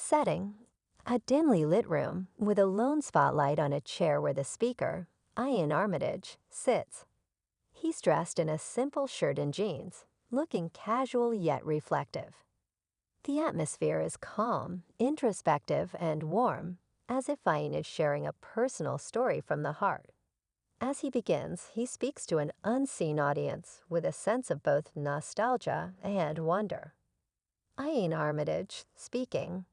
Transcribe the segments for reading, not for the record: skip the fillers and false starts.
Setting: a dimly lit room with a lone spotlight on a chair where the speaker, Iain Armitage, sits. He's dressed in a simple shirt and jeans, looking casual yet reflective. The atmosphere is calm, introspective, and warm, as if Iain is sharing a personal story from the heart. As he begins, he speaks to an unseen audience with a sense of both nostalgia and wonder. Iain Armitage, speaking.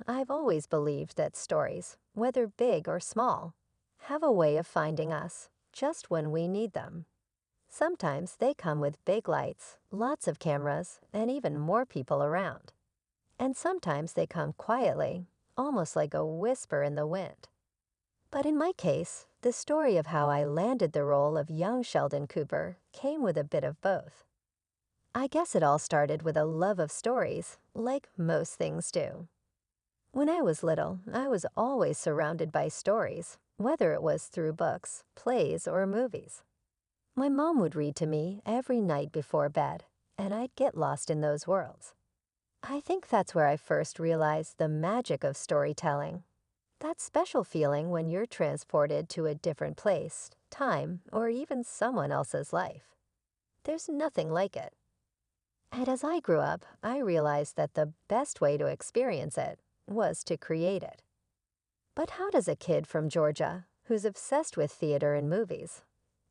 I've always believed that stories, whether big or small, have a way of finding us just when we need them. Sometimes they come with big lights, lots of cameras, and even more people around. And sometimes they come quietly, almost like a whisper in the wind. But in my case, the story of how I landed the role of young Sheldon Cooper came with a bit of both. I guess it all started with a love of stories, like most things do. When I was little, I was always surrounded by stories, whether it was through books, plays, or movies. My mom would read to me every night before bed, and I'd get lost in those worlds. I think that's where I first realized the magic of storytelling. That special feeling when you're transported to a different place, time, or even someone else's life. There's nothing like it. And as I grew up, I realized that the best way to experience it was to create it. But how does a kid from Georgia, who's obsessed with theater and movies,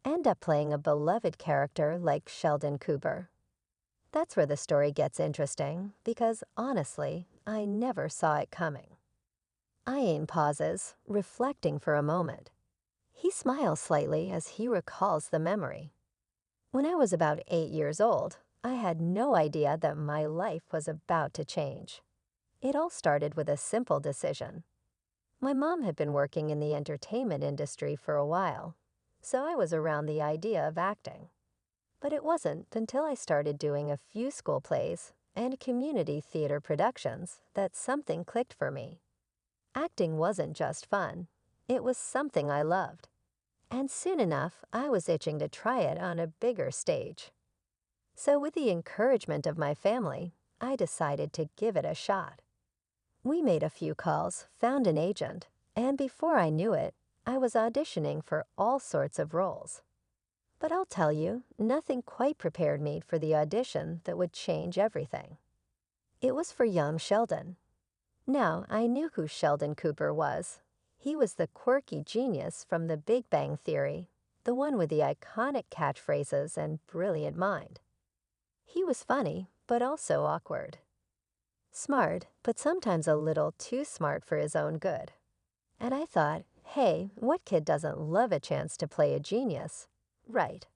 end up playing a beloved character like Sheldon Cooper? That's where the story gets interesting, because honestly, I never saw it coming. Iain pauses, reflecting for a moment. He smiles slightly as he recalls the memory. When I was about 8 years old, I had no idea that my life was about to change. It all started with a simple decision. My mom had been working in the entertainment industry for a while, so I was around the idea of acting. But it wasn't until I started doing a few school plays and community theater productions that something clicked for me. Acting wasn't just fun, it was something I loved. And soon enough, I was itching to try it on a bigger stage. So with the encouragement of my family, I decided to give it a shot. We made a few calls, found an agent, and before I knew it, I was auditioning for all sorts of roles. But I'll tell you, nothing quite prepared me for the audition that would change everything. It was for young Sheldon. Now, I knew who Sheldon Cooper was. He was the quirky genius from The Big Bang Theory, the one with the iconic catchphrases and brilliant mind. He was funny, but also awkward. Smart, but sometimes a little too smart for his own good. And I thought, hey, what kid doesn't love a chance to play a genius? Right.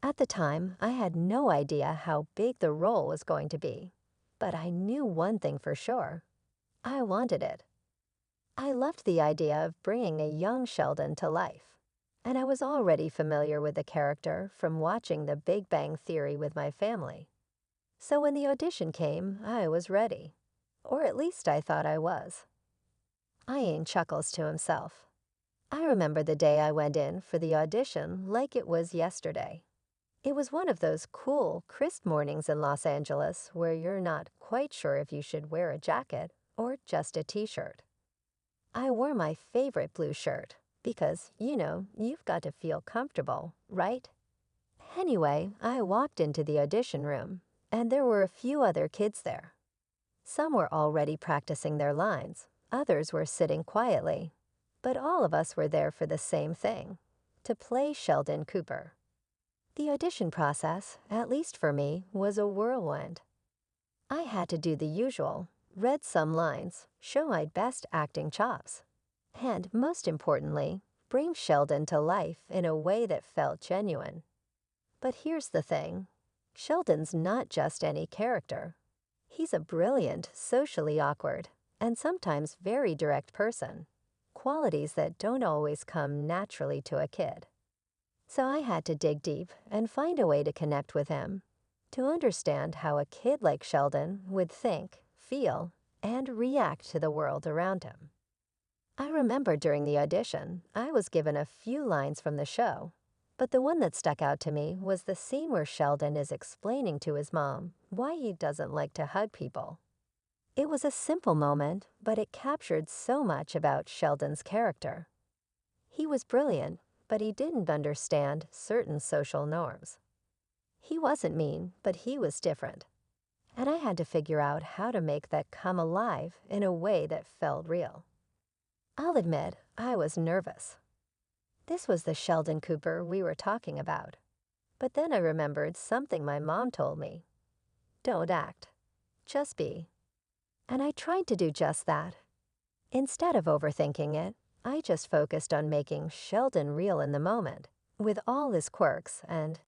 At the time, I had no idea how big the role was going to be. But I knew one thing for sure. I wanted it. I loved the idea of bringing a young Sheldon to life. And I was already familiar with the character from watching The Big Bang Theory with my family. So when the audition came, I was ready. Or at least I thought I was. Iain chuckles to himself. I remember the day I went in for the audition like it was yesterday. It was one of those cool, crisp mornings in Los Angeles where you're not quite sure if you should wear a jacket or just a t-shirt. I wore my favorite blue shirt because, you've got to feel comfortable, right? Anyway, I walked into the audition room, and there were a few other kids there. Some were already practicing their lines, others were sitting quietly, but all of us were there for the same thing, to play Sheldon Cooper. The audition process, at least for me, was a whirlwind. I had to do the usual, read some lines, show my best acting chops, and most importantly, bring Sheldon to life in a way that felt genuine. But here's the thing. Sheldon's not just any character. He's a brilliant, socially awkward, and sometimes very direct person, qualities that don't always come naturally to a kid. So I had to dig deep and find a way to connect with him, to understand how a kid like Sheldon would think, feel, and react to the world around him. I remember during the audition, I was given a few lines from the show, but the one that stuck out to me was the scene where Sheldon is explaining to his mom why he doesn't like to hug people. It was a simple moment, but it captured so much about Sheldon's character. He was brilliant, but he didn't understand certain social norms. He wasn't mean, but he was different. And I had to figure out how to make that come alive in a way that felt real. I'll admit, I was nervous. This was the Sheldon Cooper we were talking about. But then I remembered something my mom told me. Don't act. Just be. And I tried to do just that. Instead of overthinking it, I just focused on making Sheldon real in the moment, with all his quirks and